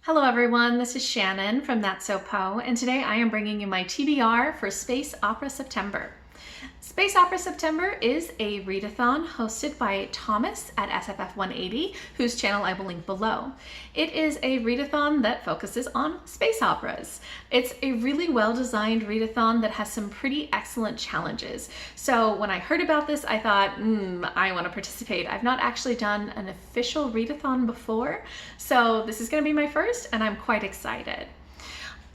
Hello everyone, this is Shannon from That's So Poe, and today I am bringing you my TBR for Space Opera September. Space Opera September is a readathon hosted by Thomas at SFF 180, whose channel I will link below. It is a readathon that focuses on space operas. It's a really well-designed readathon that has some pretty excellent challenges. So when I heard about this, I thought, I want to participate. I've not actually done an official readathon before, so this is going to be my first, and I'm quite excited.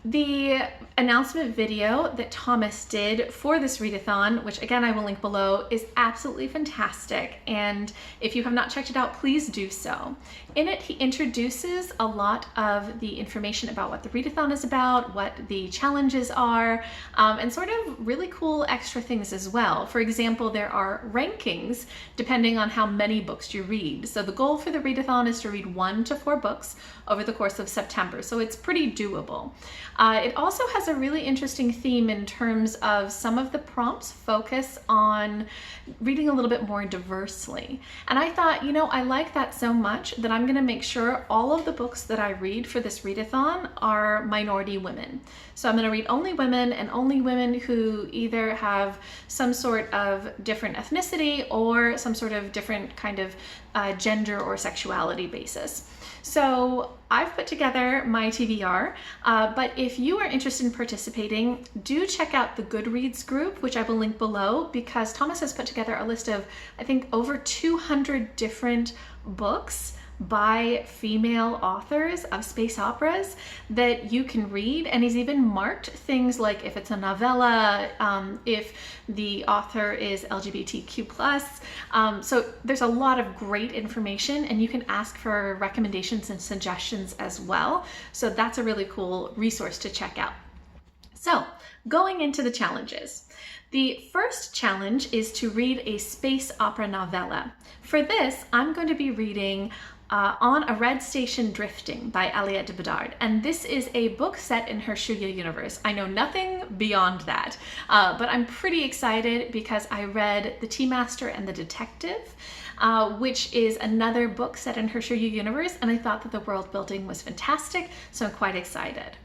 The announcement video that Thomas did for this readathon, which again I will link below, is absolutely fantastic, and if you have not checked it out, please do so. In it, he introduces a lot of the information about what the readathon is about, what the challenges are, and sort of really cool extra things as well. For example, there are rankings depending on how many books you read. So the goal for the readathon is to read 1 to 4 books over the course of September, so it's pretty doable. It also has a really interesting theme in terms of some of the prompts focus on reading a little bit more diversely. And I thought, I like that so much that I'm going to make sure all of the books that I read for this readathon are minority women. So I'm going to read only women, and only women who either have some sort of different ethnicity or some sort of different kind of gender or sexuality basis. So I've put together my TBR, but if you are interested in participating, do check out the Goodreads group, which I will link below, because Thomas has put together a list of, I think, over 200 different books by female authors of space operas that you can read, and he's even marked things like if it's a novella, if the author is LGBTQ+. So there's a lot of great information, and you can ask for recommendations and suggestions as well. So that's a really cool resource to check out. So going into the challenges. The first challenge is to read a space opera novella. For this, I'm going to be reading On a Red Station Drifting by Aliette Bodard, and this is a book set in her Shuya universe. I know nothing beyond that, but I'm pretty excited because I read The Tea Master and the Detective, which is another book set in her Shuya universe, and I thought that the world building was fantastic, so I'm quite excited.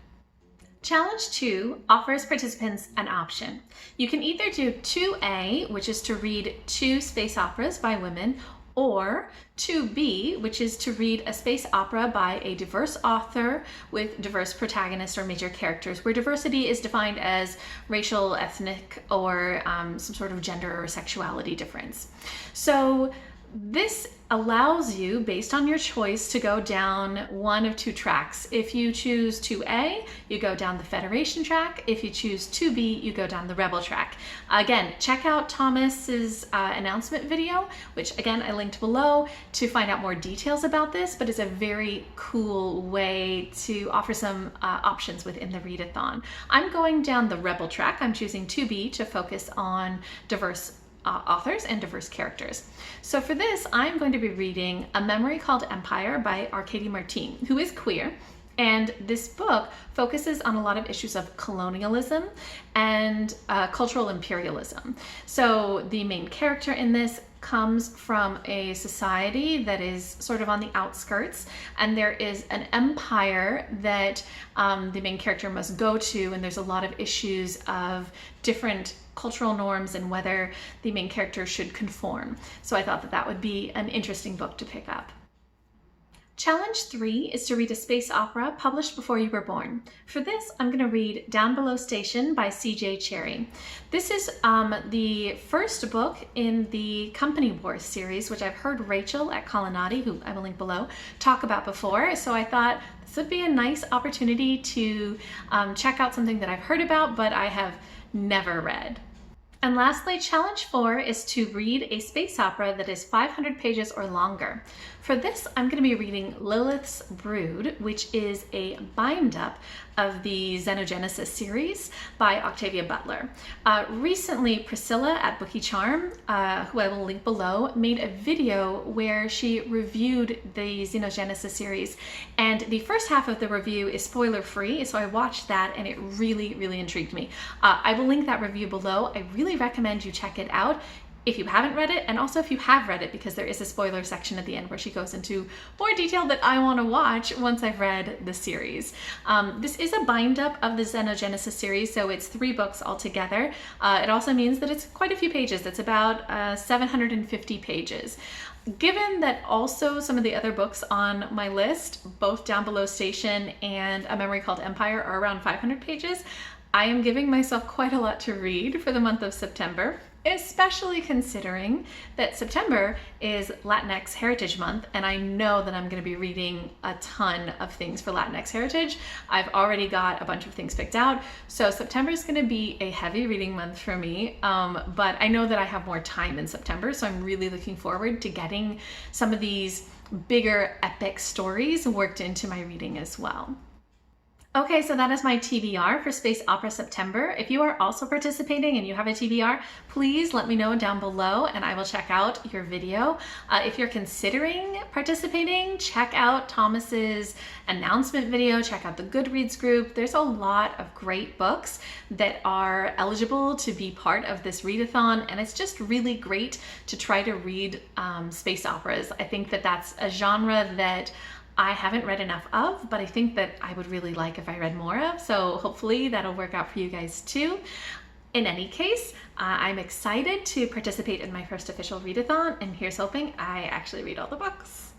Challenge 2 offers participants an option. You can either do 2A, which is to read 2 space operas by women, or 2B, which is to read a space opera by a diverse author with diverse protagonists or major characters, where diversity is defined as racial, ethnic, or some sort of gender or sexuality difference. So this allows you, based on your choice, to go down one of 2 tracks. If you choose 2A, you go down the Federation track. If you choose 2B, you go down the Rebel track. Again, check out Thomas's announcement video, which again I linked below, to find out more details about this, but it's a very cool way to offer some options within the readathon. I'm going down the Rebel track. I'm choosing 2B to focus on diverse authors and diverse characters. So for this, I'm going to be reading A Memory Called Empire by Arkady Martine, who is queer, and this book focuses on a lot of issues of colonialism and cultural imperialism. So the main character in this comes from a society that is sort of on the outskirts, and there is an empire that the main character must go to, and there's a lot of issues of different cultural norms and whether the main character should conform. So I thought that that would be an interesting book to pick up. Challenge 3 is to read a space opera published before you were born. For this, I'm going to read Downbelow Station by C.J. Cherryh. This is the first book in the Company Wars series, which I've heard Rachel at Kalanadi, who I will link below, talk about before. So I thought this would be a nice opportunity to check out something that I've heard about, but I have never read. And lastly, challenge 4 is to read a space opera that is 500 pages or longer. For this, I'm going to be reading Liliths Brood, which is a bind-up of the Xenogenesis series by Octavia Butler. Recently, Priscilla at Bookie, who I will link below, made a video where she reviewed the Xenogenesis series, and the first half of the review is spoiler-free, so I watched that and it really, really intrigued me. I will link that review below. I really recommend you check it out. if you haven't read it, and also if you have read it, because there is a spoiler section at the end where she goes into more detail that I want to watch once I've read the series. This is a bind up of the Xenogenesis series, so it's 3 books altogether. It also means that it's quite a few pages. It's about 750 pages. Given that also some of the other books on my list, both Downbelow Station and A Memory Called Empire, are around 500 pages, I am giving myself quite a lot to read for the month of September, especially considering that September is Latinx Heritage Month, and I know that I'm going to be reading a ton of things for Latinx Heritage. I've already got a bunch of things picked out, so September is going to be a heavy reading month for me, but I know that I have more time in September, so I'm really looking forward to getting some of these bigger epic stories worked into my reading as well. Okay, so that is my TBR for Space Opera September. If you are also participating and you have a TBR, please let me know down below and I will check out your video. If you're considering participating, check out Thomas's announcement video, check out the Goodreads group. There's a lot of great books that are eligible to be part of this readathon, and it's just really great to try to read space operas. I think that that's a genre that I haven't read enough of, but I think that I would really like if I read more of, so hopefully that'll work out for you guys too. In any case, I'm excited to participate in my first official readathon, and here's hoping I actually read all the books.